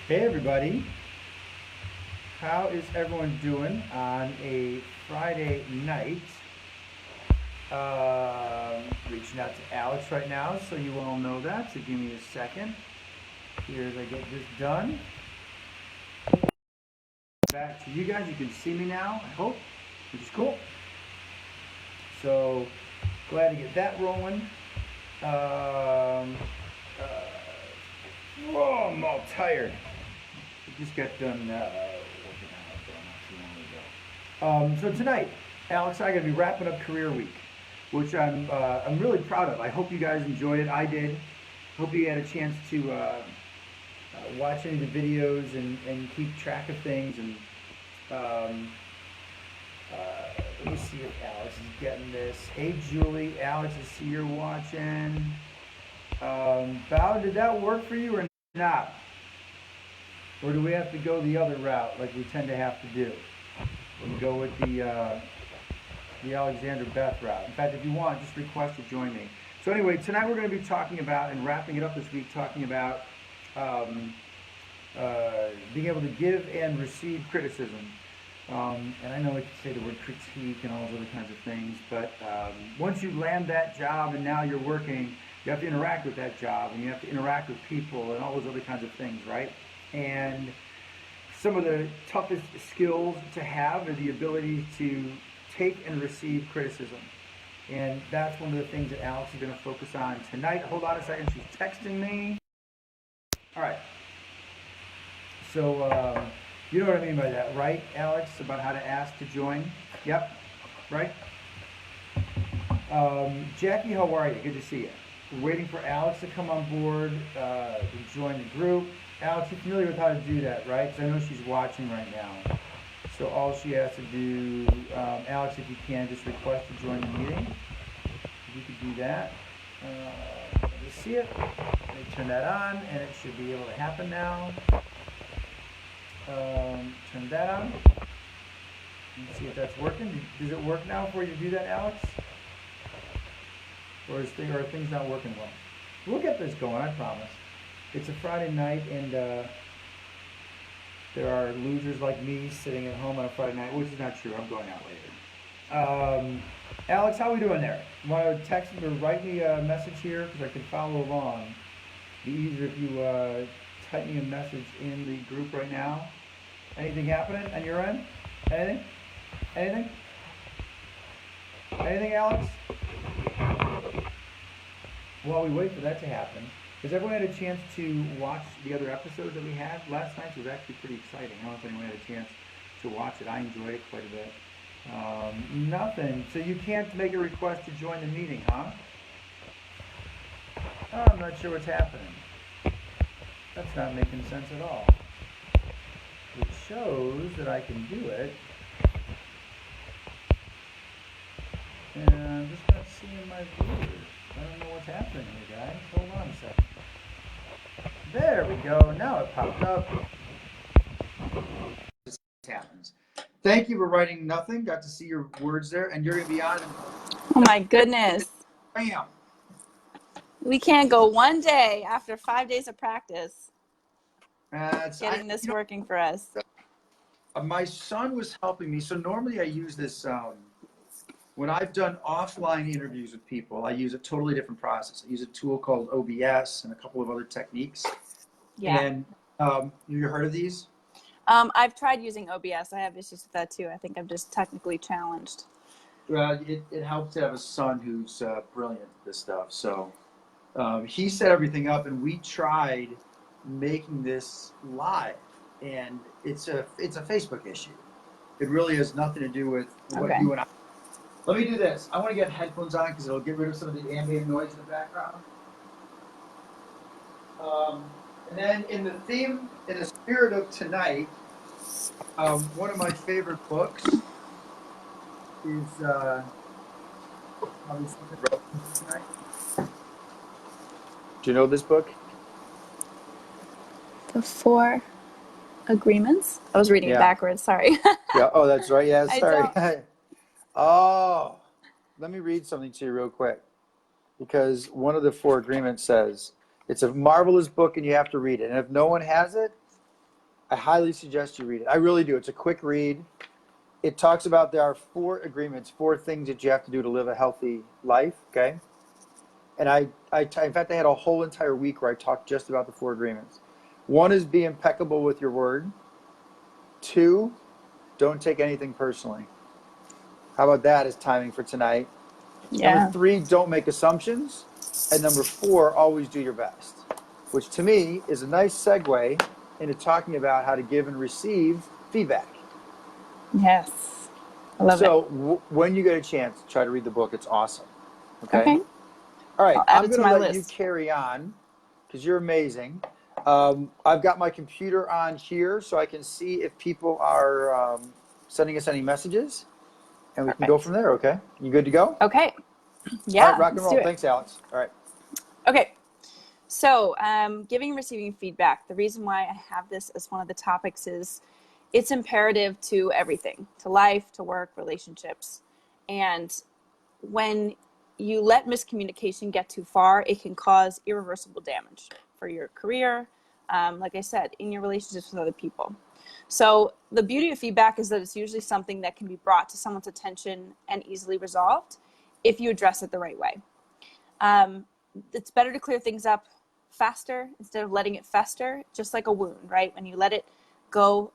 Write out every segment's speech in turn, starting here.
Hey everybody, how is everyone doing on a Friday night? Reaching out to Alex right now, so you all know that. So give me a second. Here as I get this done. Back to you guys. You can see me now, I hope, which is cool. So glad to get that rolling. I'm all tired. I just got done working out not too long ago. So tonight, Alex and I are going to be wrapping up Career Week, which I'm really proud of. I hope you guys enjoyed it. I did. Hope you had a chance to watch any of the videos and keep track of things. And um, let me see if Alex is getting this. Hey Julie, Alex, I see you're watching. Bow, did that work for you or not? Or do we have to go the other route like we tend to have to do? And go with the Alexander Beth route. In fact, if you want, just request to join me. So anyway, tonight we're going to be talking about, and wrapping it up this week, talking about um, being able to give and receive criticism. And I know I can say the word critique and all those other kinds of things, but once you land that job and now you're working, you have to interact with that job and you have to interact with people and all those other kinds of things, right? And some of the toughest skills to have are the ability to take and receive criticism. And that's one of the things that Alex is going to focus on tonight. Hold on a second, she's texting me. All right. So, you know what I mean by that, right, Alex? About how to ask to join? Yep, right? Jackie, how are you? Good to see you. We're waiting for Alex to come on board to join the group. Alex, you're familiar with how to do that, right? Because I know she's watching right now. So all she has to do, Alex, if you can, just request to join the meeting. If you could do that. Let me see it. Let me turn that on, and it should be able to happen now. Turn that on. Let's see if that's working. Does it work now for you to do that, Alex? Or are things not working well? We'll get this going, I promise. It's a Friday night, and there are losers like me sitting at home on a Friday night, which is not true. I'm going out later. Alex, how are we doing there? You want to text me or write me a message here because I can follow along. It'd be easier if you type me a message in the group right now. Anything happening on your end? Anything? Anything? Anything, Alex? While we wait for that to happen, has everyone had a chance to watch the other episodes that we had? Last night's was actually pretty exciting. I don't know if anyone had a chance to watch it. I enjoyed it quite a bit. Nothing. So you can't make a request to join the meeting, huh? Oh, I'm not sure what's happening. That's not making sense at all. It shows that I can do it. And I'm just not seeing my viewers. I don't know what's happening here, guys. Hold on a second. There we go. Now it popped up. This happens. Thank you for writing nothing. Got to see your words there. And you're going to be on. Oh my goodness. Bam. We can't go one day after 5 days of practice getting this You know, working for us. my son was helping me. So normally I use this. When I've done offline interviews with people, I use a totally different process. I use a tool called OBS and a couple of other techniques. Yeah. And you heard of these? I've tried using OBS. I have issues with that too. I think I'm just technically challenged. It helps to have a son who's brilliant at this stuff. So he set everything up, and we tried making this live, and it's a Facebook issue. It really has nothing to do with what Okay. you and I. Let me do this. I want to get headphones on because it'll get rid of some of the ambient noise in the background. And then in the spirit of tonight, one of my favorite books is probably something relevant to tonight. Do you know this book? The 4 Agreements. I was reading it backwards. Sorry. Yeah. Oh, that's right. Yeah. I Sorry. don't. Oh, let me read something to you real quick, because one of the 4 agreements says it's a marvelous book and you have to read it. And if no one has it, I highly suggest you read it. I really do. It's a quick read. It talks about there are 4 agreements, 4 things that you have to do to live a healthy life. Okay. And in fact, I had a whole entire week where I talked just about the 4 agreements. One is be impeccable with your word. 2, don't take anything personally. How about that as timing for tonight? Number Yeah. 3, don't make assumptions. And number 4, always do your best, which to me is a nice segue into talking about how to give and receive feedback. Yes. I love it. So when you get a chance, try to read the book. It's awesome. Okay. Okay. All right. I'll add I'm it to going to my let you list. carry on because you're amazing. I've got my computer on here so I can see if people are sending us any messages, and we can go Perfect. from there. Okay. You good to go? Okay. All right. Yeah, Rock and let's do roll. it. Thanks, Alex. All right. Okay. So, giving and receiving feedback. The reason why I have this as one of the topics is it's imperative to everything, to life, to work, relationships. And when you let miscommunication get too far, it can cause irreversible damage for your career, like I said, in your relationships with other people. So the beauty of feedback is that it's usually something that can be brought to someone's attention and easily resolved if you address it the right way. It's better to clear things up faster instead of letting it fester, just like a wound, right? When you let it go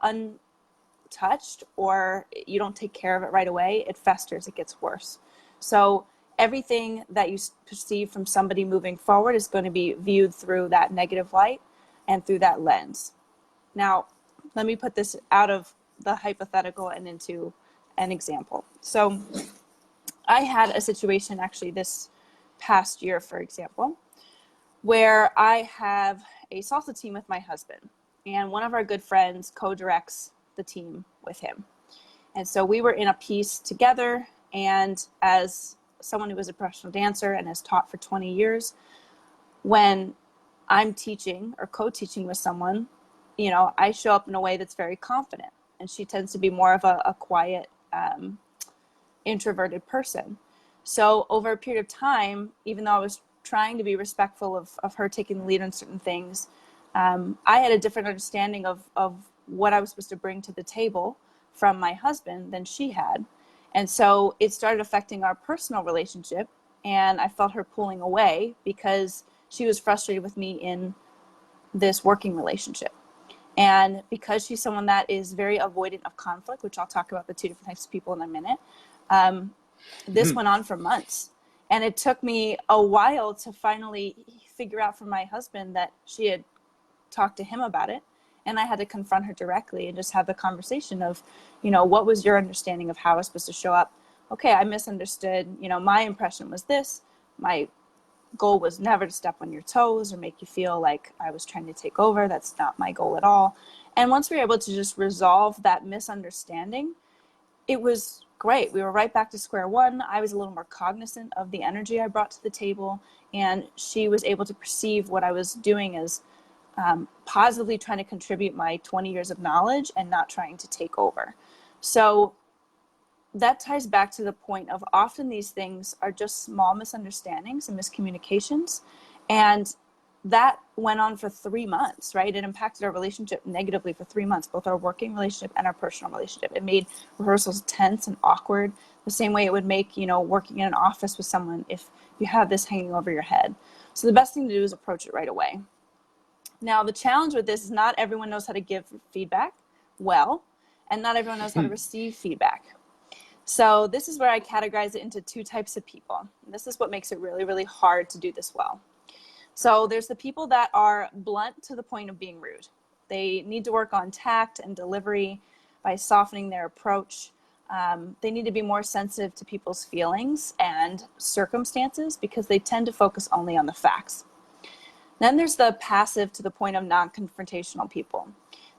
untouched or you don't take care of it right away, it festers, it gets worse. So everything that you perceive from somebody moving forward is going to be viewed through that negative light and through that lens. Now, let me put this out of the hypothetical and into an example. So I had a situation actually this past year, for example, where I have a salsa team with my husband, and one of our good friends co-directs the team with him. And so we were in a piece together, and as someone who was a professional dancer and has taught for 20 years, when I'm teaching or co-teaching with someone, you know, I show up in a way that's very confident, and she tends to be more of a quiet, introverted person. So over a period of time, even though I was trying to be respectful of her taking the lead on certain things, I had a different understanding of what I was supposed to bring to the table from my husband than she had. And so it started affecting our personal relationship, and I felt her pulling away because she was frustrated with me in this working relationship. And because she's someone that is very avoidant of conflict, which I'll talk about the 2 different types of people in a minute, this went on for months. And it took me a while to finally figure out from my husband that she had talked to him about it. And I had to confront her directly and just have the conversation of, you know, what was your understanding of how I was supposed to show up? Okay, I misunderstood. You know, my impression was this. My goal was never to step on your toes or make you feel like I was trying to take over. That's not my goal at all. And once we were able to just resolve that misunderstanding, it was great. We were right back to square one. I was a little more cognizant of the energy I brought to the table, and she was able to perceive what I was doing as positively trying to contribute my 20 years of knowledge and not trying to take over. So that ties back to the point of often these things are just small misunderstandings and miscommunications. And that went on for 3 months, right? It impacted our relationship negatively for 3 months, both our working relationship and our personal relationship. It made rehearsals tense and awkward, the same way it would make, you know, working in an office with someone if you have this hanging over your head. So the best thing to do is approach it right away. Now, the challenge with this is not everyone knows how to give feedback well, and not everyone knows how to receive feedback. So this is where I categorize it into 2 types of people. And this is what makes it really, really hard to do this well. So there's the people that are blunt to the point of being rude. They need to work on tact and delivery by softening their approach. They need to be more sensitive to people's feelings and circumstances because they tend to focus only on the facts. Then there's the passive to the point of non-confrontational people.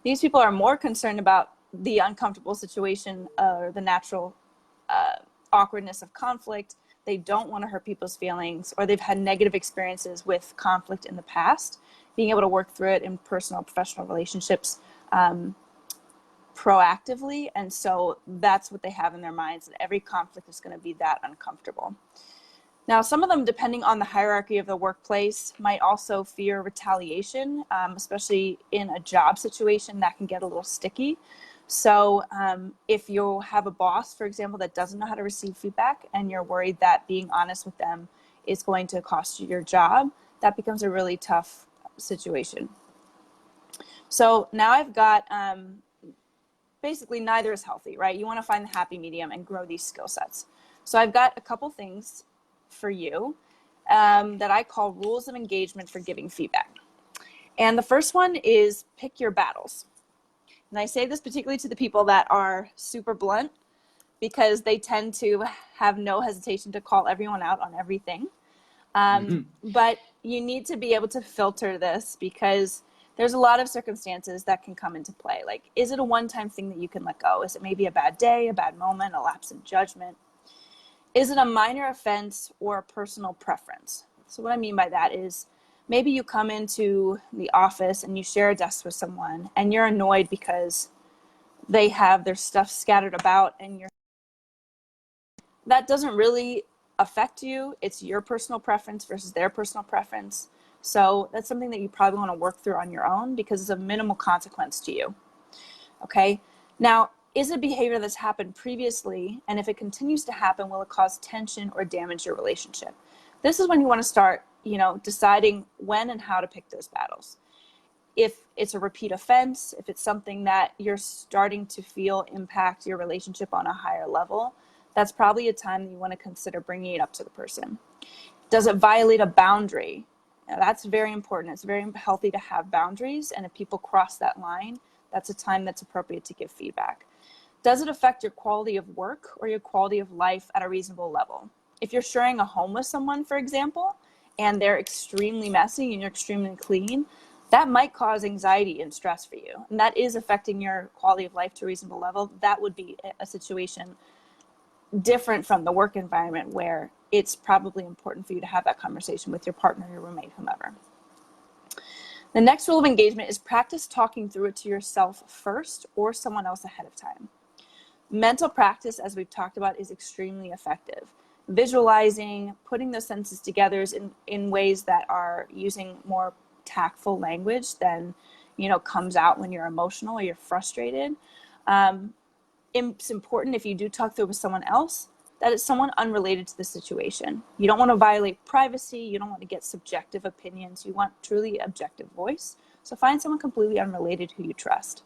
These people are more concerned about the uncomfortable situation or the natural awkwardness of conflict. They don't want to hurt people's feelings, or they've had negative experiences with conflict in the past, being able to work through it in personal, professional relationships proactively. And so that's what they have in their minds, that every conflict is going to be that uncomfortable. Now, some of them, depending on the hierarchy of the workplace, might also fear retaliation, especially in a job situation that can get a little sticky. So if you have a boss, for example, that doesn't know how to receive feedback and you're worried that being honest with them is going to cost you your job, that becomes a really tough situation. So now I've got basically neither is healthy, right? You want to find the happy medium and grow these skill sets. So I've got a couple things for you that I call rules of engagement for giving feedback. And the first one is pick your battles. And I say this particularly to the people that are super blunt because they tend to have no hesitation to call everyone out on everything. But you need to be able to filter this because there's a lot of circumstances that can come into play. Like, is it a one-time thing that you can let go? Is it maybe a bad day, a bad moment, a lapse in judgment? Is it a minor offense or a personal preference? So what I mean by that is maybe you come into the office and you share a desk with someone and you're annoyed because they have their stuff scattered about and that doesn't really affect you. It's your personal preference versus their personal preference. So that's something that you probably want to work through on your own because it's a minimal consequence to you. Okay. Now, is it behavior that's happened previously? And if it continues to happen, will it cause tension or damage your relationship? This is when you want to start, deciding when and how to pick those battles. If it's a repeat offense, if it's something that you're starting to feel impact your relationship on a higher level, that's probably a time that you want to consider bringing it up to the person. Does it violate a boundary? Now, that's very important. It's very healthy to have boundaries. And if people cross that line, that's a time that's appropriate to give feedback. Does it affect your quality of work or your quality of life at a reasonable level? If you're sharing a home with someone, for example, and they're extremely messy and you're extremely clean, that might cause anxiety and stress for you. And that is affecting your quality of life to a reasonable level. That would be a situation different from the work environment where it's probably important for you to have that conversation with your partner, your roommate, whomever. The next rule of engagement is practice talking through it to yourself first or someone else ahead of time. Mental practice, as we've talked about, is extremely effective. Visualizing, putting those sentences together in ways that are using more tactful language than, comes out when you're emotional or you're frustrated. It's important if you do talk through with someone else that it's someone unrelated to the situation. You don't want to violate privacy. You don't want to get subjective opinions. You want truly objective voice. So find someone completely unrelated who you trust.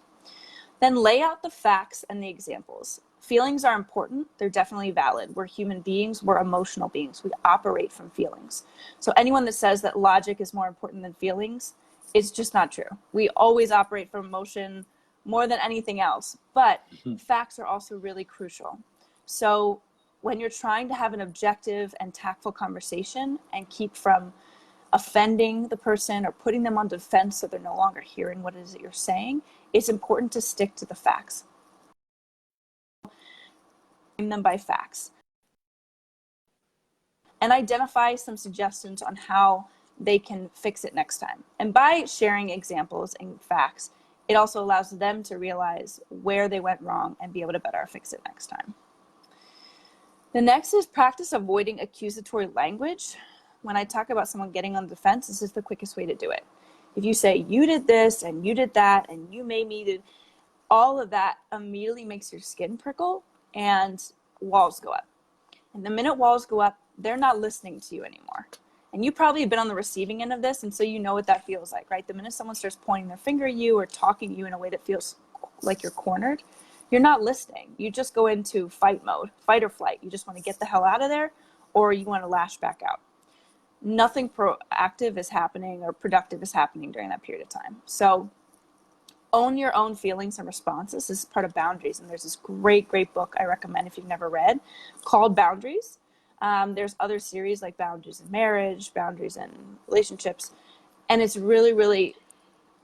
Then lay out the facts and the examples. Feelings are important. They're definitely valid. We're human beings. We're emotional beings. We operate from feelings. So anyone that says that logic is more important than feelings, it's just not true. We always operate from emotion more than anything else. But facts are also really crucial. So when you're trying to have an objective and tactful conversation and keep from offending the person or putting them on defense so they're no longer hearing what it is that you're saying, it's important to stick to the facts. Name them by facts. And identify some suggestions on how they can fix it next time. And by sharing examples and facts, it also allows them to realize where they went wrong and be able to better fix it next time. The next is practice avoiding accusatory language. When I talk about someone getting on the defense, this is the quickest way to do it. If you say, you did this and you did that and you made me do, all of that immediately makes your skin prickle and walls go up. And the minute walls go up, they're not listening to you anymore. And you probably have been on the receiving end of this, and so you know what that feels like, right? The minute someone starts pointing their finger at you or talking to you in a way that feels like you're cornered, you're not listening. You just go into fight mode, fight or flight. You just want to get the hell out of there, or you want to lash back out. Nothing proactive is happening or productive is happening during that period of time. So own your own feelings and responses. This is part of boundaries. And there's this great book I recommend if you've never read called Boundaries. There's other series like Boundaries in Marriage, Boundaries in Relationships. And it's really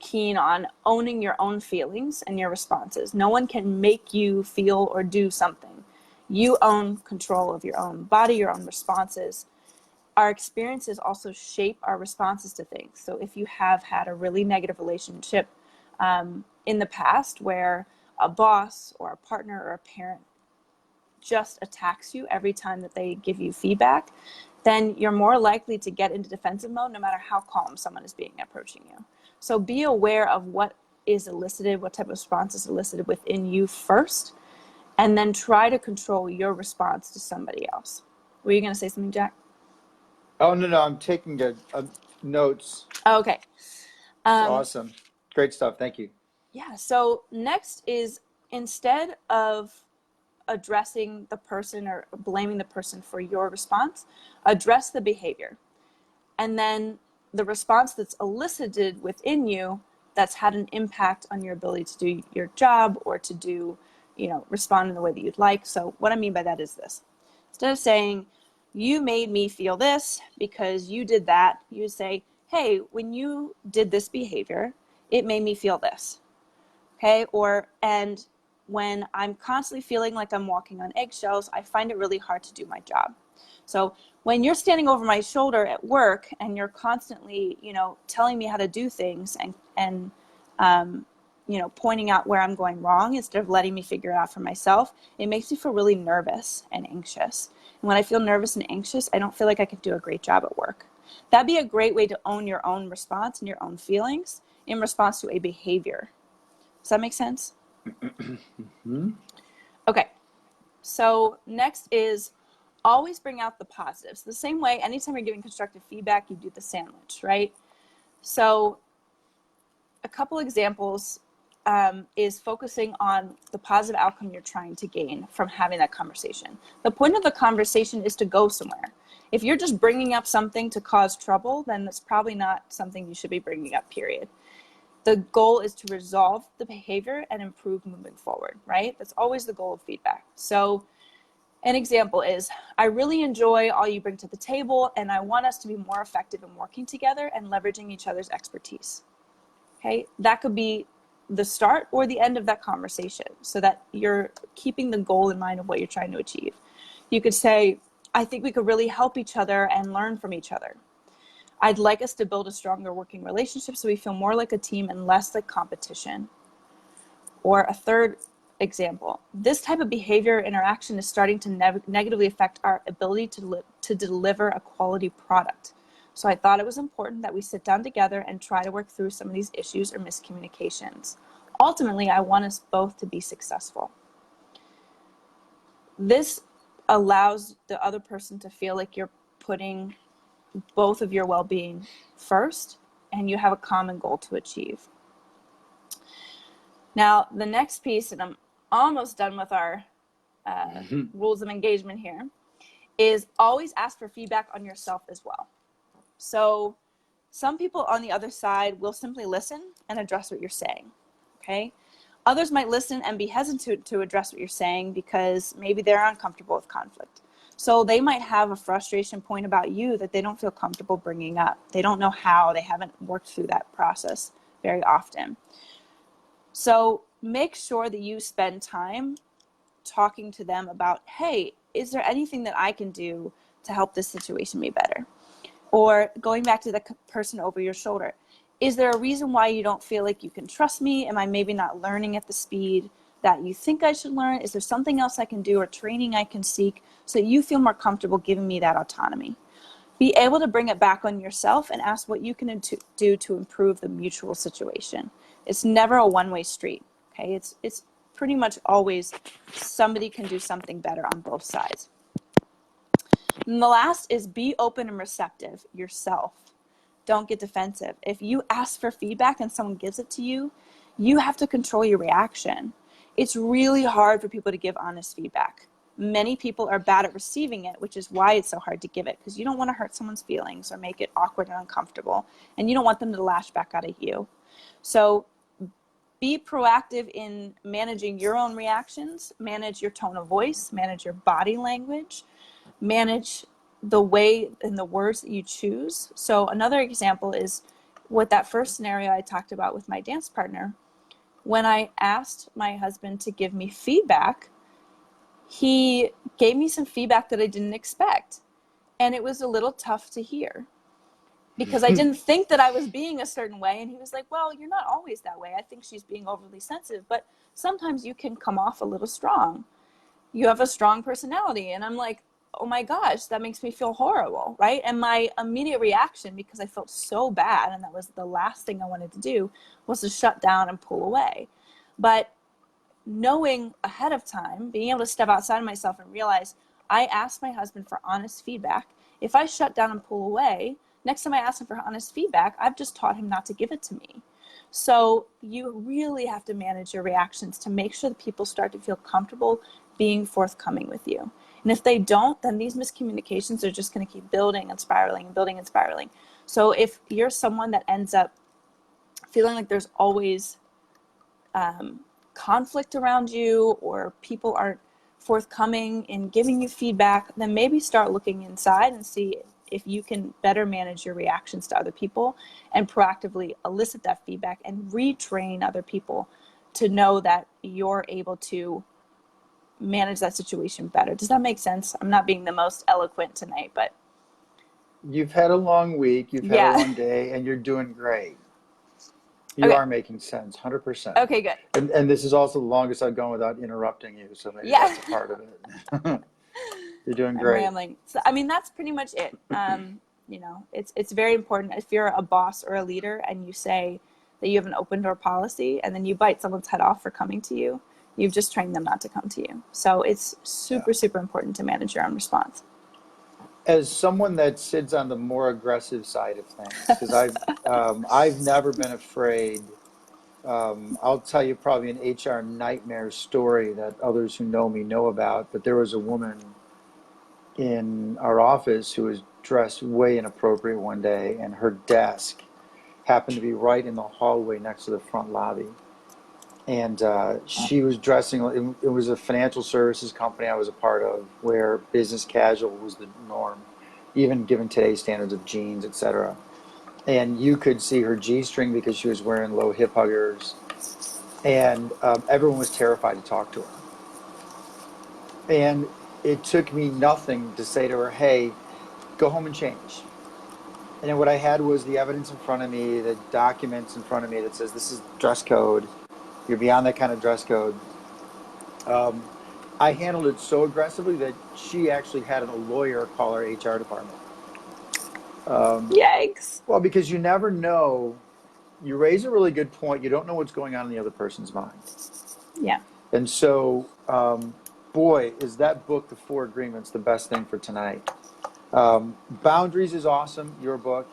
keen on owning your own feelings and your responses. No one can make you feel or do something. You own control of your own body, your own responses. Our experiences also shape our responses to things. So if you have had a really negative relationship in the past where a boss or a partner or a parent just attacks you every time that they give you feedback, then you're more likely to get into defensive mode no matter how calm someone is being approaching you. So be aware of what is elicited, what type of response is elicited within you first, and then try to control your response to somebody else. Were you going to say something, Jack? Oh, no, I'm taking notes. Okay. It's awesome. Great stuff. Thank you. Yeah. So next is, instead of addressing the person or blaming the person for your response, address the behavior. And then the response that's elicited within you that's had an impact on your ability to do your job or to do, respond in the way that you'd like. So what I mean by that is this. Instead of saying, you made me feel this because you did that, you say, hey, when you did this behavior, it made me feel this. Okay? And when I'm constantly feeling like I'm walking on eggshells, I find it really hard to do my job. So when you're standing over my shoulder at work and you're constantly, telling me how to do things and pointing out where I'm going wrong instead of letting me figure it out for myself, it makes me feel really nervous and anxious. And when I feel nervous and anxious, I don't feel like I can do a great job at work. That'd be a great way to own your own response and your own feelings in response to a behavior. Does that make sense? Mm-hmm. Okay. So next is always bring out the positives. The same way, anytime you're giving constructive feedback, you do the sandwich, right? So a couple examples is focusing on the positive outcome you're trying to gain from having that conversation. The point of the conversation is to go somewhere. If you're just bringing up something to cause trouble, then that's probably not something you should be bringing up, period. The goal is to resolve the behavior and improve moving forward, right? That's always the goal of feedback. So an example is, I really enjoy all you bring to the table, and I want us to be more effective in working together and leveraging each other's expertise. Okay, that could be the start or the end of that conversation so that you're keeping the goal in mind of what you're trying to achieve. You could say, I think we could really help each other and learn from each other. I'd like us to build a stronger working relationship so we feel more like a team and less like competition. Or a third example, this type of behavior interaction is starting to negatively affect our ability to deliver a quality product. So I thought it was important that we sit down together and try to work through some of these issues or miscommunications. Ultimately, I want us both to be successful. This allows the other person to feel like you're putting both of your well-being first and you have a common goal to achieve. Now, the next piece, and I'm almost done with our rules of engagement here, is always ask for feedback on yourself as well. So some people on the other side will simply listen and address what you're saying, okay? Others might listen and be hesitant to address what you're saying because maybe they're uncomfortable with conflict. So they might have a frustration point about you that they don't feel comfortable bringing up. They don't know how. They haven't worked through that process very often. So make sure that you spend time talking to them about, hey, is there anything that I can do to help this situation be better? Or going back to the person over your shoulder, is there a reason why you don't feel like you can trust me? Am I maybe not learning at the speed that you think I should learn? Is there something else I can do or training I can seek so that you feel more comfortable giving me that autonomy? Be able to bring it back on yourself and ask what you can do to improve the mutual situation. It's never a one-way street, okay? It's pretty much always somebody can do something better on both sides. And the last is be open and receptive yourself. Don't get defensive. If you ask for feedback and someone gives it to you, you have to control your reaction. It's really hard for people to give honest feedback. Many people are bad at receiving it, which is why it's so hard to give it, because you don't want to hurt someone's feelings or make it awkward and uncomfortable, and you don't want them to lash back out at you. So be proactive in managing your own reactions, manage your tone of voice, manage your body language, manage the way and the words that you choose. So another example is with that first scenario I talked about with my dance partner. When I asked my husband to give me feedback, he gave me some feedback that I didn't expect. And it was a little tough to hear because I didn't think that I was being a certain way. And he was like, well, you're not always that way. I think she's being overly sensitive, but sometimes you can come off a little strong. you have a strong personality. And I'm like, oh my gosh, that makes me feel horrible, right? And my immediate reaction, because I felt so bad and that was the last thing I wanted to do, was to shut down and pull away. But knowing ahead of time, being able to step outside of myself and realize I asked my husband for honest feedback. If I shut down and pull away, next time I ask him for honest feedback, I've just taught him not to give it to me. So you really have to manage your reactions to make sure that people start to feel comfortable being forthcoming with you. And if they don't, then these miscommunications are just going to keep building and spiraling and building and spiraling. So if you're someone that ends up feeling like there's always conflict around you, or people aren't forthcoming in giving you feedback, then maybe start looking inside and see if you can better manage your reactions to other people and proactively elicit that feedback and retrain other people to know that you're able to manage that situation better. Does that make sense? I'm not being the most eloquent tonight, but You've had a long week, you've had a yeah. long day, and you're doing great. You Okay. are making sense, 100%. Okay, good. And this is also the longest I've gone without interrupting you, so maybe Yeah. that's a part of it. You're doing I'm great. rambling. So, I mean, that's pretty much it. It's very important if you're a boss or a leader and you say that you have an open door policy and then you bite someone's head off for coming to you, you've just trained them not to come to you. So it's Yeah. super, super important to manage your own response. As someone that sits on the more aggressive side of things, because I've never been afraid. I'll tell you probably an HR nightmare story that others who know me know about. But there was a woman in our office who was dressed way inappropriate one day, and her desk happened to be right in the hallway next to the front lobby. And she was dressing, it was a financial services company I was a part of where business casual was the norm, even given today's standards of jeans, etc. And you could see her G-string because she was wearing low hip huggers. And everyone was terrified to talk to her. And it took me nothing to say to her, hey, go home and change. And then what I had was the evidence in front of me, the documents in front of me that says this is dress code. You're beyond that kind of dress code. Um, I handled it so aggressively that she actually had a lawyer call our HR department. Um, Yikes. well, because you never know. You raise a really good point. You don't know what's going on in the other person's mind. Yeah. And so, boy, is that book, The Four Agreements, the best thing for tonight. Boundaries is awesome, your book.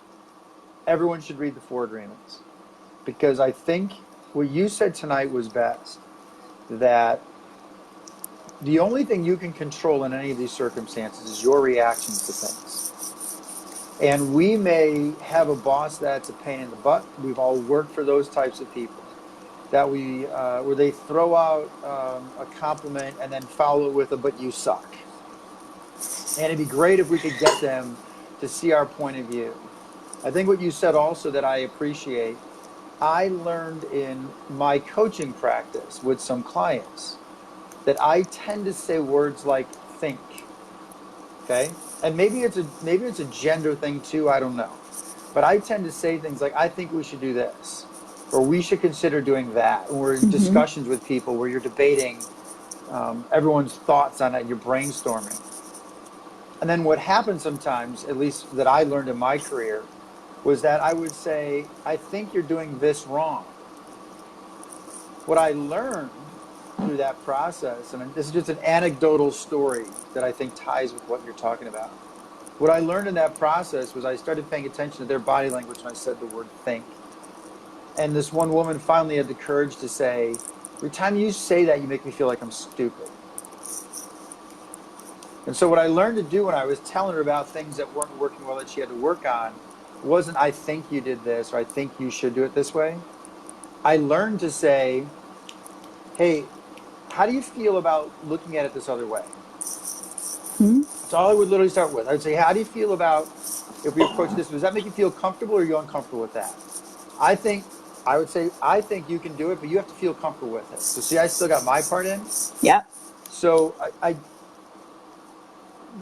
Everyone should read The Four Agreements because I think what you said tonight was best, that the only thing you can control in any of these circumstances is your reactions to things. And we may have a boss that's a pain in the butt. We've all worked for those types of people that where they throw out a compliment and then follow it with a "but you suck." And it'd be great if we could get them to see our point of view. I think what you said also that I appreciate. I learned in my coaching practice with some clients that I tend to say words like "think." Okay, and maybe it's a gender thing too. I don't know, but I tend to say things like, "I think we should do this," or "We should consider doing that." When we're in Mm-hmm. discussions with people where you're debating everyone's thoughts on it, you're brainstorming, and then what happens sometimes, at least that I learned in my career, was that I would say, "I think you're doing this wrong." What I learned through that process, and this is just an anecdotal story that I think ties with what you're talking about. What I learned in that process was I started paying attention to their body language when I said the word think. And this one woman finally had the courage to say, every time you say that, you make me feel like I'm stupid. And so what I learned to do when I was telling her about things that weren't working well that she had to work on wasn't, I think you did this, or I think you should do it this way. I learned to say, hey, how do you feel about looking at it this other way? Mm-hmm. That's all I would literally start with. I would say, how do you feel about if we approach this? Does that make you feel comfortable or are you uncomfortable with that? I think I would say, I think you can do it, but you have to feel comfortable with it. So see, I still got my part in. Yeah. So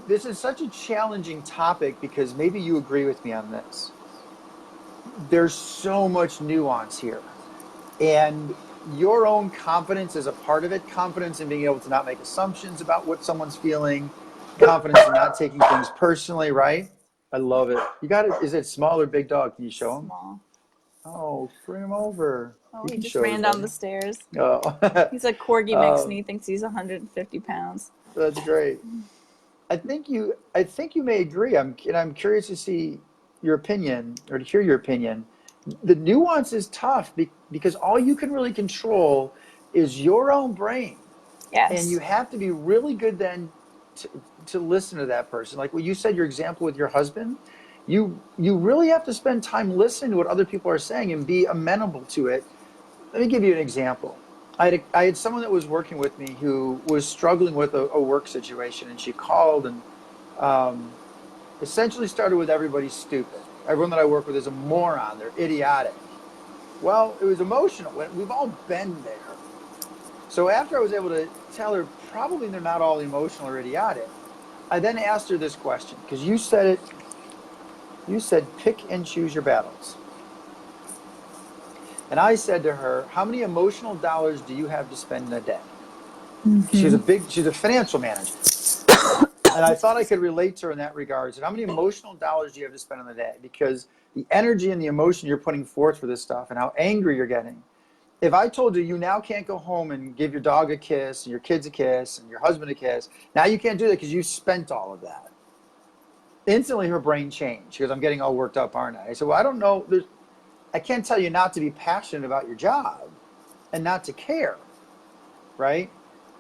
this is such a challenging topic because maybe you agree with me on this. There's so much nuance here. And your own confidence is a part of it. Confidence in being able to not make assumptions about what someone's feeling. Confidence in not taking things personally, right? I love it. You got it. Is it small or big dog? Can you show him? Small. Oh, bring him over. Oh, You he can just show ran down everybody. the stairs. Oh, He's a corgi mix, and um, he thinks he's 150 pounds. that's great. I think you may agree. I'm curious to see your opinion or to hear your opinion. The nuance is tough because all you can really control is your own brain, and you Yes. have to be really good then to, to listen to that person. Like what you said, your example with your husband, you really have to spend time listening to what other people are saying and be amenable to it. Let me give you an example. I had someone that was working with me who was struggling with a work situation, and she called and um, essentially started with everybody's stupid. Everyone that I work with is a moron. They're idiotic. Well, it was emotional. We've all been there. So after I was able to tell her probably they're not all emotional or idiotic, I then asked her this question because you said it. You said pick and choose your battles. And I said to her, how many emotional dollars do you have to spend in a day? Mm-hmm. She's a financial manager. And I thought I could relate to her in that regard. So how many emotional dollars do you have to spend in the day? Because the energy and the emotion you're putting forth for this stuff and how angry you're getting. If I told you you now can't go home and give your dog a kiss and your kids a kiss and your husband a kiss, now you can't do that because you spent all of that. Instantly her brain changed. She goes, I'm getting all worked up, aren't I? I said, well, I don't know. I can't tell you not to be passionate about your job and not to care, right?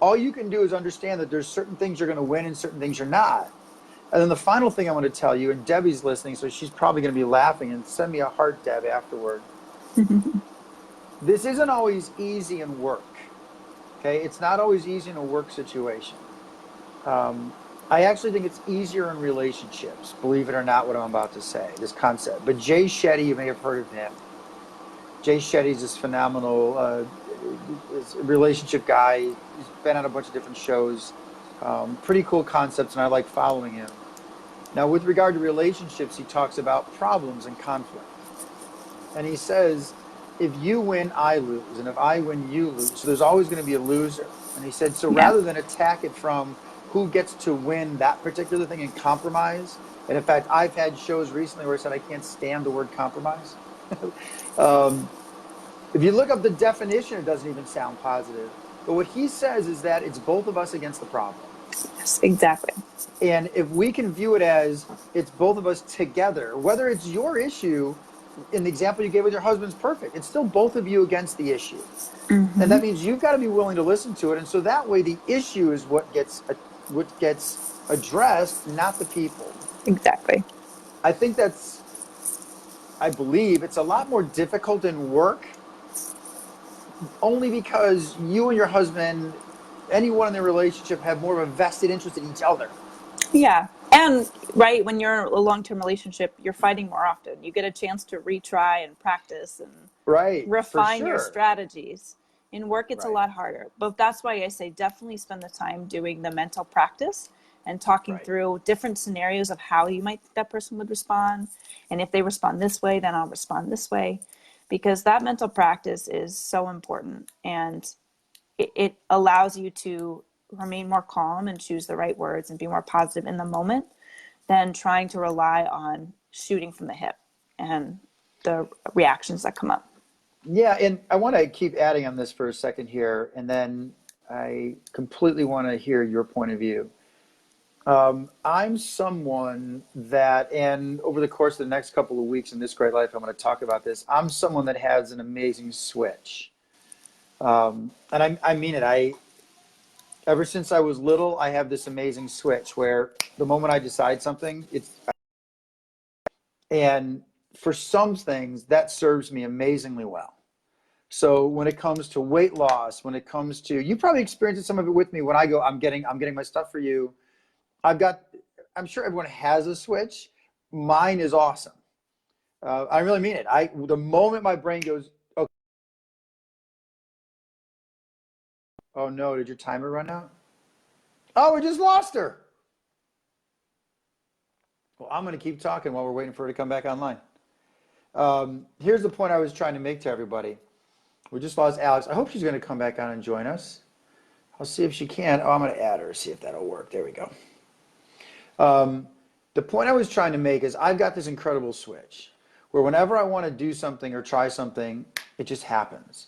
All you can do is understand that there's certain things you're going to win and certain things you're not. And then the final thing I want to tell you, and Debbie's listening, so she's probably going to be laughing, and send me a heart, Deb, afterward. This isn't always easy in work. Okay, it's not always easy in a work situation. Um, I actually think it's easier in relationships. Believe it or not, what I'm about to say, this concept. But Jay Shetty, you may have heard of him. Jay Shetty's this phenomenal relationship guy. He's been on a bunch of different shows. Pretty cool concepts, and I like following him. Now, with regard to relationships, he talks about problems and conflict. And he says, if you win, I lose. And if I win, you lose. So there's always going to be a loser. And he said, so Yeah. rather than attack it from who gets to win that particular thing and compromise, and in fact, I've had shows recently where I said I can't stand the word compromise. um, if you look up the definition, it doesn't even sound positive. But what he says is that it's both of us against the problem. Yes, exactly. And if we can view it as it's both of us together, whether it's your issue, in the example you gave with your husband's perfect, it's still both of you against the issue. And Mm-hmm. that means you've got to be willing to listen to it. And so that way the issue is what gets addressed, not the people. Exactly. I think I believe it's a lot more difficult in work only because you and your husband, anyone in the relationship, have more of a vested interest in each other. Yeah. And right, when you're in a long-term relationship, you're fighting more often. You get a chance to retry and practice and Right. For refine your sure. strategies. In work, it's a Right. lot harder. But that's why I say definitely spend the time doing the mental practice and talking Right. through different scenarios of how you might think that person would respond. And if they respond this way, then I'll respond this way. Because that mental practice is so important. And it allows you to remain more calm and choose the right words and be more positive in the moment than trying to rely on shooting from the hip and the reactions that come up. Yeah, and I want to keep adding on this for a second here, and then I completely want to hear your point of view. I'm someone that, and over the course of the next couple of weeks in this great life, I'm going to talk about this. I'm someone that has an amazing switch, and I mean it. Ever since I was little, I have this amazing switch where the moment I decide something, and for some things that serves me amazingly well. So when it comes to weight loss, when it comes to, you probably experienced some of it with me when I go, I'm getting my stuff for you. I've got, I'm sure everyone has a switch. Mine is awesome. I really mean it. The moment my brain goes, okay, oh no, did your timer run out? Oh, we just lost her. Well, I'm going to keep talking while we're waiting for her to come back online. Here's the point I was trying to make to everybody. We just lost Alex. I hope she's going to come back on and join us. I'll see if she can. Oh, I'm going to add her, see if that'll work. There we go. The point I was trying to make is I've got this incredible switch where whenever I want to do something or try something, it just happens.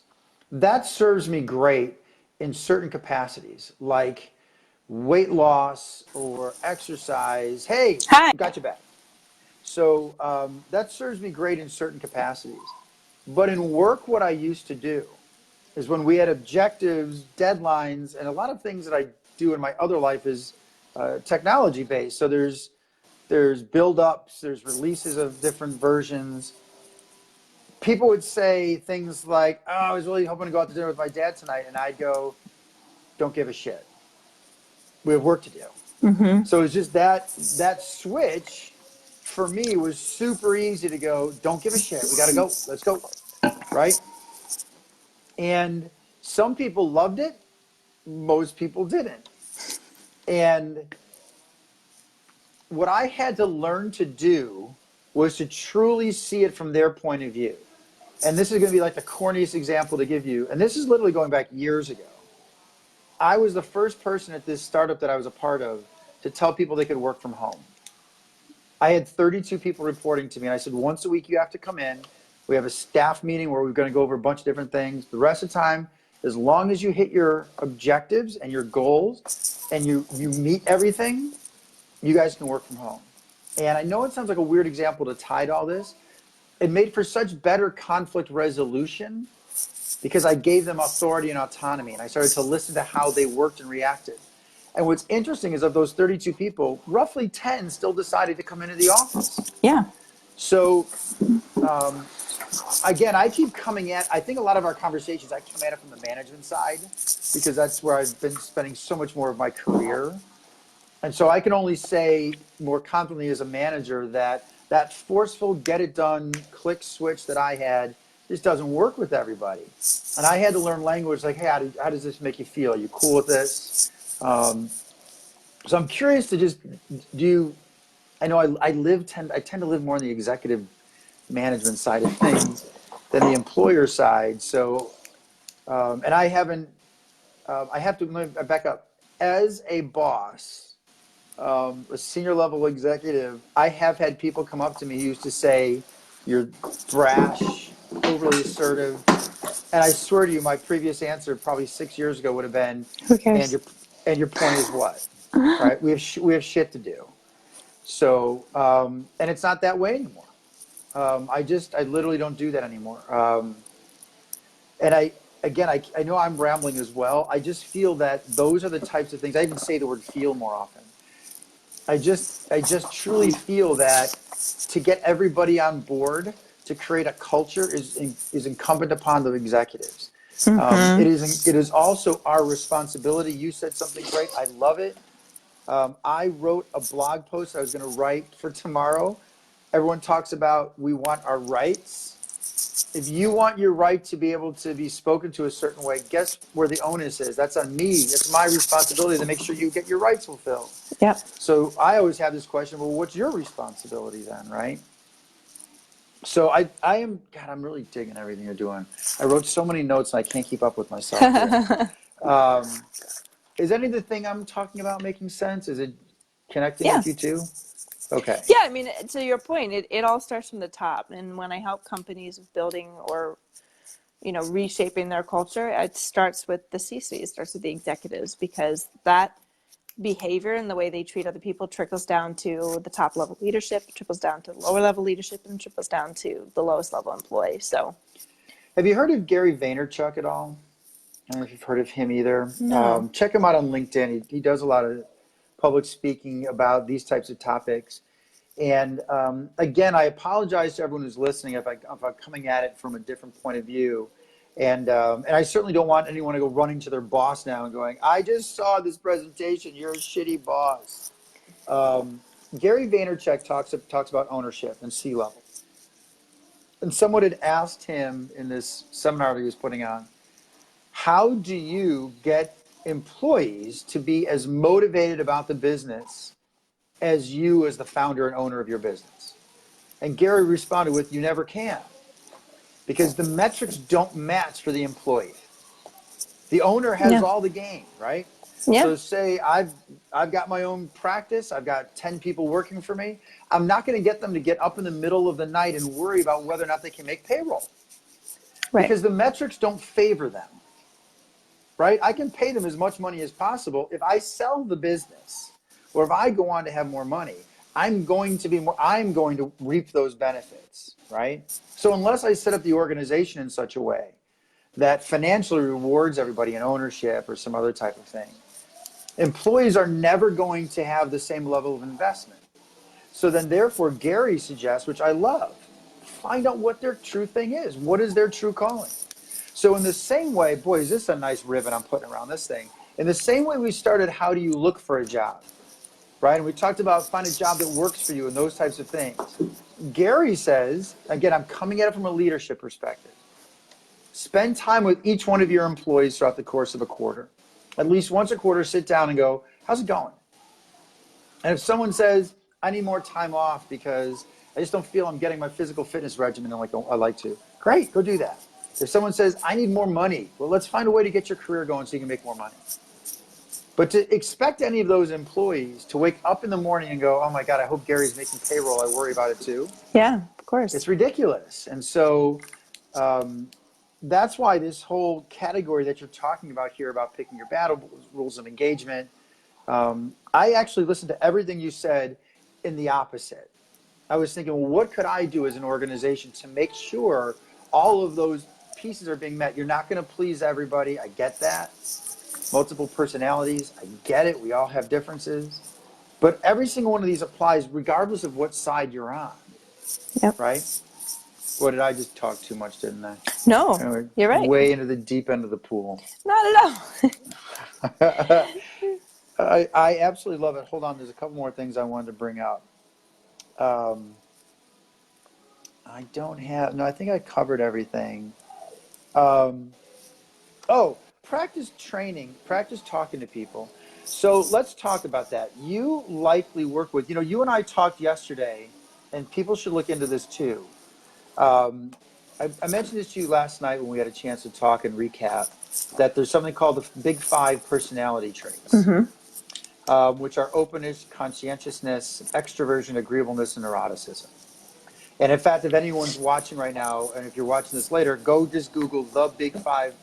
That serves me great in certain capacities, like weight loss or exercise. Hey, Hi. got you back. So that serves me great in certain capacities. But in work, what I used to do is when we had objectives, deadlines, and a lot of things that I do in my other life is technology based. So there's build-ups, there's releases of different versions. People would say things like, "Oh, I was really hoping to go out to dinner with my dad tonight," and I'd go, "Don't give a shit. We have work to do." So it's just that switch for me was super easy to go, "Don't give a shit. We got to go. Let's go." Right? And some people loved it, most people didn't. And what I had to learn to do was to truly see it from their point of view. And this is going to be like the corniest example to give you. And this is literally going back years ago. I was the first person at this startup that I was a part of to tell people they could work from home. I had 32 people reporting to me, and I said, once a week you have to come in. We have a staff meeting where we're going to go over a bunch of different things. The rest of the time, as long as you hit your objectives and your goals and you meet everything, you guys can work from home. And I know it sounds like a weird example to tie to all this. It made for such better conflict resolution because I gave them authority and autonomy, and I started to listen to how they worked and reacted. And what's interesting is of those 32 people, roughly 10 still decided to come into the office. Yeah. So again, I keep coming at, I think a lot of our conversations, I come at it from the management side because that's where I've been spending so much more of my career. And so I can only say more confidently as a manager that that forceful, get it done, click switch that I had just doesn't work with everybody. And I had to learn language like, hey, how does this make you feel? Are you cool with this? So I'm curious to just, I know I tend to live more on the executive management side of things than the employer side. So, and I haven't, I have to let me back up. As a boss, a senior level executive, I have had people come up to me who used to say, "You're brash, overly assertive." And I swear to you, my previous answer probably 6 years ago would have been, Who and cares? your point is what? Right? We have shit to do. So, and it's not that way anymore. I literally don't do that anymore. And I know I'm rambling as well. I just feel that those are the types of things. I even say the word feel more often. I just truly feel that to get everybody on board to create a culture is incumbent upon the executives. It is also our responsibility. You said something great. I love it. I wrote a blog post I was going to write for tomorrow. Everyone talks about we want our rights. If you want your right to be able to be spoken to a certain way, guess where the onus is? That's on me. It's my responsibility to make sure you get your rights fulfilled. Yep. So I always have this question, well, what's your responsibility then, right? So God, I'm really digging everything you're doing. I wrote so many notes and I can't keep up with myself here. Is any of the thing I'm talking about making sense? Is it connecting Yeah. with you too? Okay. Yeah, I mean, to your point, it all starts from the top. And when I help companies with building or, reshaping their culture, it starts with the C-suite, it starts with the executives, because that behavior and the way they treat other people trickles down to the top level leadership, trickles down to lower level leadership, and trickles down to the lowest level employee. So, Have you heard of Gary Vaynerchuk at all? I don't know if you've heard of him either. no. Check him out on LinkedIn. He does a lot of public speaking about these types of topics. And again, I apologize to everyone who's listening if I'm coming at it from a different point of view. And I certainly don't want anyone to go running to their boss now and going, "I just saw this presentation. You're a shitty boss." Gary Vaynerchuk talks about ownership and C-level. And someone had asked him in this seminar that he was putting on, how do you get employees to be as motivated about the business as you as the founder and owner of your business? And Gary responded with, "You never can." because the metrics don't match for the employee. The owner has Yeah. all the game, right? Yeah. So say I've got my own practice, I've got 10 people working for me. I'm not going to get them to get up in the middle of the night and worry about whether or not they can make payroll, Right. because the metrics don't favor them, right? I can pay them as much money as possible. If I sell the business or if I go on to have more money, I'm going to reap those benefits, right? So unless I set up the organization in such a way that financially rewards everybody in ownership or some other type of thing, employees are never going to have the same level of investment. So then therefore Gary suggests, which I love, find out what their true thing is. What is their true calling? So in the same way, boy, is this a nice ribbon I'm putting around this thing. In the same way we started, how do you look for a job, right? And we talked about find a job that works for you and those types of things. Gary says, again, I'm coming at it from a leadership perspective. Spend time with each one of your employees throughout the course of a quarter. At least once a quarter, sit down and go, how's it going? And if someone says, I need more time off because I just don't feel I'm getting my physical fitness regimen like I like to, great, go do that. If someone says, I need more money, well, let's find a way to get your career going so you can make more money. But to expect any of those employees to wake up in the morning and go, oh my God, I hope Gary's making payroll, I worry about it too. Yeah, of course. It's ridiculous. And so that's why this whole category that you're talking about here about picking your battle, rules of engagement, I actually listened to everything you said in the opposite. I was thinking, well, what could I do as an organization to make sure all of those pieces are being met? You're not going to please everybody. I get that. Multiple personalities. I get it. We all have differences. But every single one of these applies regardless of what side you're on. Yep. Right? What did I just talk too much, didn't I? No, Anyway, you're right. way into the deep end of the pool. Not at all. I absolutely love it. Hold on. There's a couple more things I wanted to bring up. I don't have, no, I think I covered everything. Practice training, practice talking to people. So let's talk about that. You likely work with, you and I talked yesterday, and people should look into this too. I mentioned this to you last night when we had a chance to talk and recap that there's something called the Big Five personality traits, which are openness, conscientiousness, extroversion, agreeableness, and neuroticism. And in fact, if anyone's watching right now, and if you're watching this later, go just Google the Big Five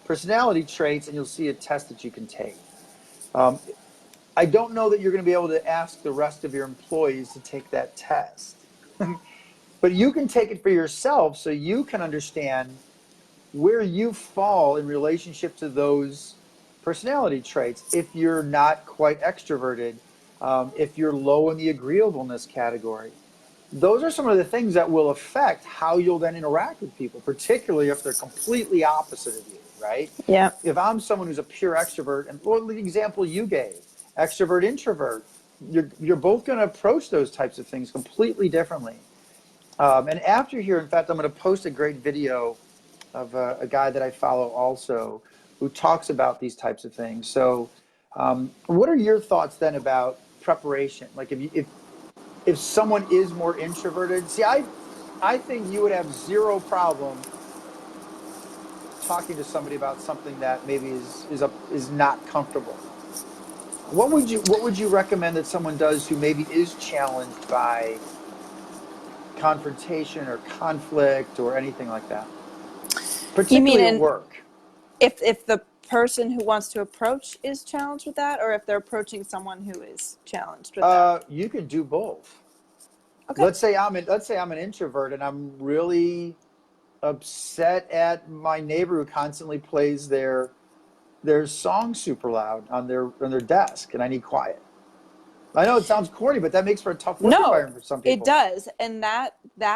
personality traits, and you'll see a test that you can take. I don't know that you're going to be able to ask the rest of your employees to take that test. But you can take it for yourself so you can understand where you fall in relationship to those personality traits. If you're not quite extroverted, if you're low in the agreeableness category, those are some of the things that will affect how you'll then interact with people, particularly if they're completely opposite of you, right? Yeah. If I'm someone who's a pure extrovert, and well, the example you gave, extrovert, introvert, you're both going to approach those types of things completely differently. And after here, in fact, I'm going to post a great video of a guy that I follow also who talks about these types of things. So what are your thoughts then about preparation? Like if someone is more introverted, see, I think you would have zero problem talking to somebody about something that maybe is not comfortable. What would you recommend that someone does who maybe is challenged by confrontation or conflict or anything like that, You mean particularly at work? if the person who wants to approach is challenged with that, or if they're approaching someone who is challenged with that? You can do both. Okay. Let's say I'm an introvert and I'm really upset at my neighbor who constantly plays their song super loud on their desk, and I need quiet. I know it sounds corny, but that makes for a tough work No, environment for some it people. does. And that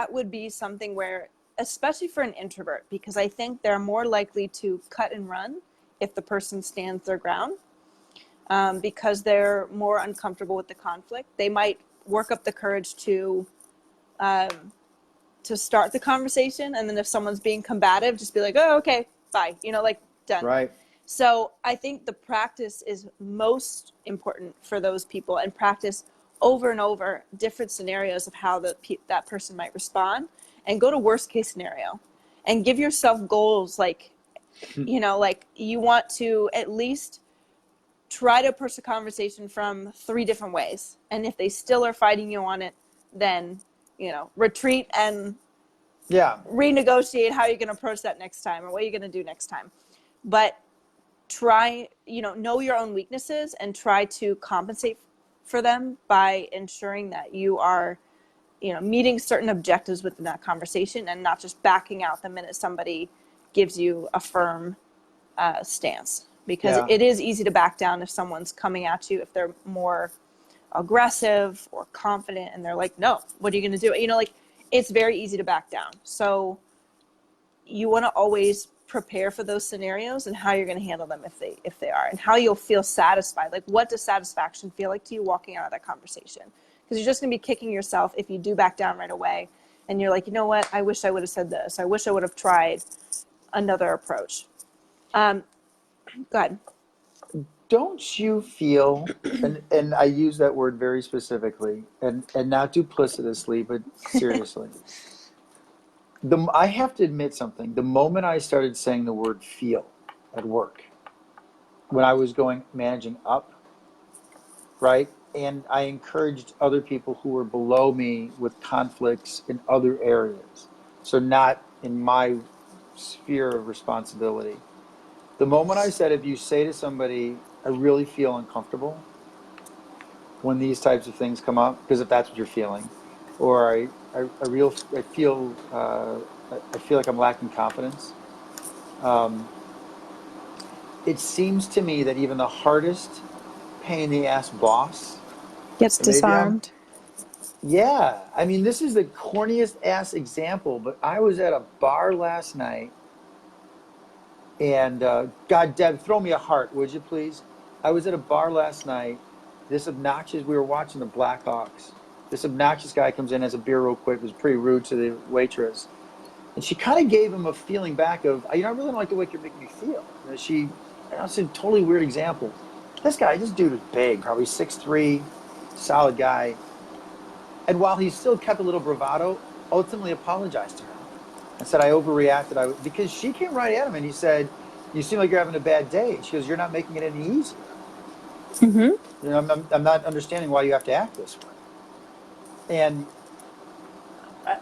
would be something where, especially for an introvert, because I think they're more likely to cut and run if the person stands their ground, because they're more uncomfortable with the conflict. They might work up the courage to start the conversation, and then if someone's being combative, just be like, oh, okay, bye, like, done. Right. So I think the practice is most important for those people, and practice over and over different scenarios of how that person might respond, and go to worst case scenario. and give yourself goals. Like, like you want to at least try to approach the conversation from 3 different ways. And if they still are fighting you on it, then, retreat and Yeah. renegotiate how you're going to approach that next time or what you're going to do next time. But try, know your own weaknesses and try to compensate for them by ensuring that you are, meeting certain objectives within that conversation and not just backing out the minute somebody gives you a firm stance. Because Yeah. it is easy to back down if someone's coming at you, if they're more aggressive or confident and they're like, no, what are you going to do? Like, it's very easy to back down. So you want to always prepare for those scenarios and how you're going to handle them if they are, and how you'll feel satisfied. Like, what does satisfaction feel like to you walking out of that conversation? Because you're just going to be kicking yourself if you do back down right away and you're like, you know what, I wish I would have said this. I wish I would have tried another approach. Go ahead. Don't you feel, and I use that word very specifically, and not duplicitously, but seriously. I have to admit something. The moment I started saying the word feel at work, when I was managing up, right? And I encouraged other people who were below me with conflicts in other areas. So not in my sphere of responsibility. The moment I said, if you say to somebody, I really feel uncomfortable when these types of things come up, because if that's what you're feeling, or I feel like I'm lacking confidence. It seems to me that even the hardest pain in the ass boss, Gets and maybe disarmed. yeah, I mean, this is the corniest ass example, but I was at a bar last night and, God, Deb, throw me a heart, would you please? I was at a bar last night. We were watching the Blackhawks. This obnoxious guy comes in, has a beer real quick, was pretty rude to the waitress. And she kind of gave him a feeling back of, I really don't like the way you're making me feel. That's a totally weird example. This dude was big, probably 6'3", solid guy. And while he still kept a little bravado, ultimately apologized to her and said, I overreacted. Because she came right at him and he said, you seem like you're having a bad day. She goes, you're not making it any easier. Mm-hmm. I'm not understanding why you have to act this way. And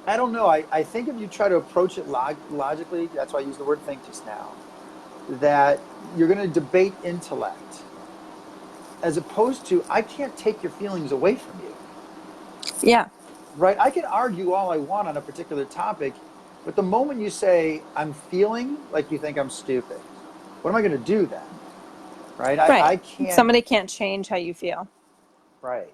I don't know. I think if you try to approach it logically, that's why I used the word think just now, that you're going to debate intellect as opposed to, I can't take your feelings away from you. Yeah. Right? I can argue all I want on a particular topic, but the moment you say, I'm feeling like you think I'm stupid, what am I going to do then? Right? Right. I can't. Somebody can't change how you feel. Right.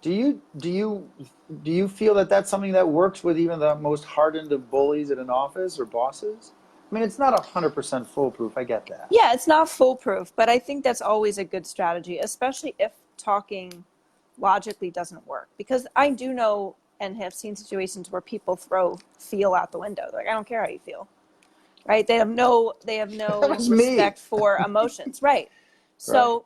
Do you feel that that's something that works with even the most hardened of bullies at an office or bosses? I mean, it's not 100% foolproof. I get that. Yeah, it's not foolproof, but I think that's always a good strategy, especially if talking logically doesn't work. Because I do know and have seen situations where people throw feel out the window. They're like, I don't care how you feel. Right? They have That no was me. respect for emotions. Right. Right. So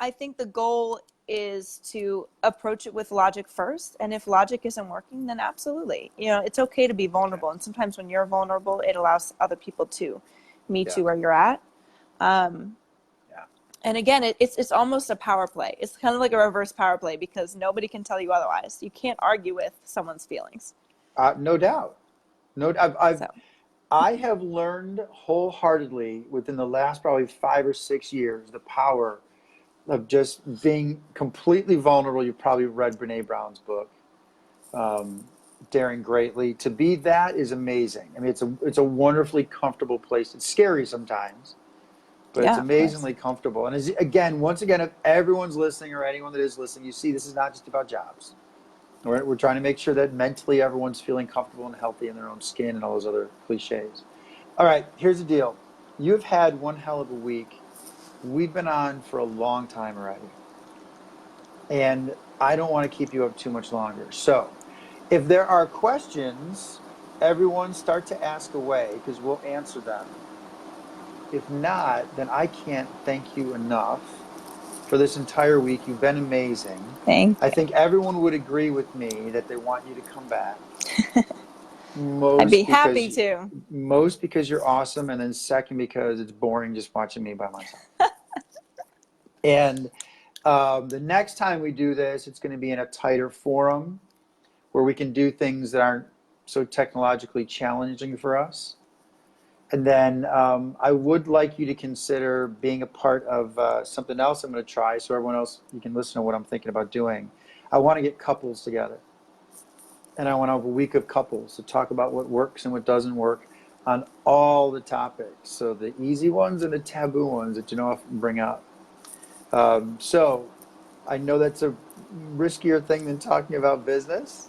I think the goal is to approach it with logic first. And if logic isn't working, then absolutely. It's okay to be Okay. vulnerable. And sometimes when you're vulnerable, it allows other people to meet Yeah. you where you're at. Um, Yeah. and again, it's almost a power play. It's kind of like a reverse power play because nobody can tell you otherwise. You can't argue with someone's feelings. No doubt. No, So, I have learned wholeheartedly within the last probably 5 or 6 years the power of just being completely vulnerable. You've probably read Brene Brown's book, um, Daring Greatly. To be that is amazing. I mean, it's a wonderfully comfortable place. It's scary sometimes, but it's yeah, of course. amazingly comfortable. And once again, if everyone's listening or anyone that is listening, you see this is not just about jobs. We're trying to make sure that mentally everyone's feeling comfortable and healthy in their own skin and all those other cliches. All right, here's the deal. You've had one hell of a week. We've been on for a long time already, and I don't want to keep you up too much longer. So, if there are questions, everyone start to ask away because we'll answer them. If not, then I can't thank you enough for this entire week. You've been amazing. Thank I you. think everyone would agree with me that they want you to come back. I'd be Most happy because to. most because you're awesome, and then second because it's boring just watching me by myself. And the next time we do this, it's going to be in a tighter forum where we can do things that aren't so technologically challenging for us. And then I would like you to consider being a part of something else I'm going to try so everyone else, you can listen to what I'm thinking about doing. I want to get couples together. And I want to have a week of couples to talk about what works and what doesn't work on all the topics. So the easy ones and the taboo ones that you don't often bring up. So I know that's a riskier thing than talking about business.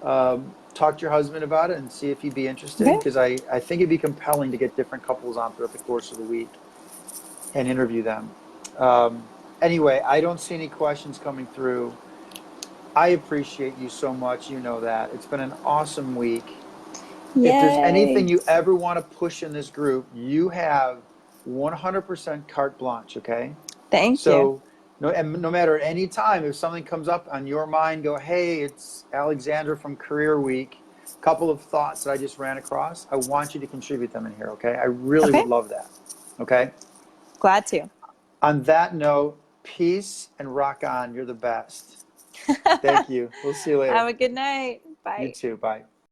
Talk to your husband about it and see if he'd be interested, Okay. because I think it'd be compelling to get different couples on throughout the course of the week and interview them. Anyway, I don't see any questions coming through. I appreciate you so much. You know that. It's been an awesome week. If there's Yay. anything you ever want to push in this group, you have 100% carte blanche, okay? Thank you. So no matter at any time, if something comes up on your mind, go, hey, it's Alexandra from Career Week. Couple of thoughts that I just ran across. I want you to contribute them in here, okay? I really Okay. would love that, okay? Glad to. On that note, peace and rock on. You're the best. Thank you. We'll see you Have later. a good night. You Bye. too. Bye.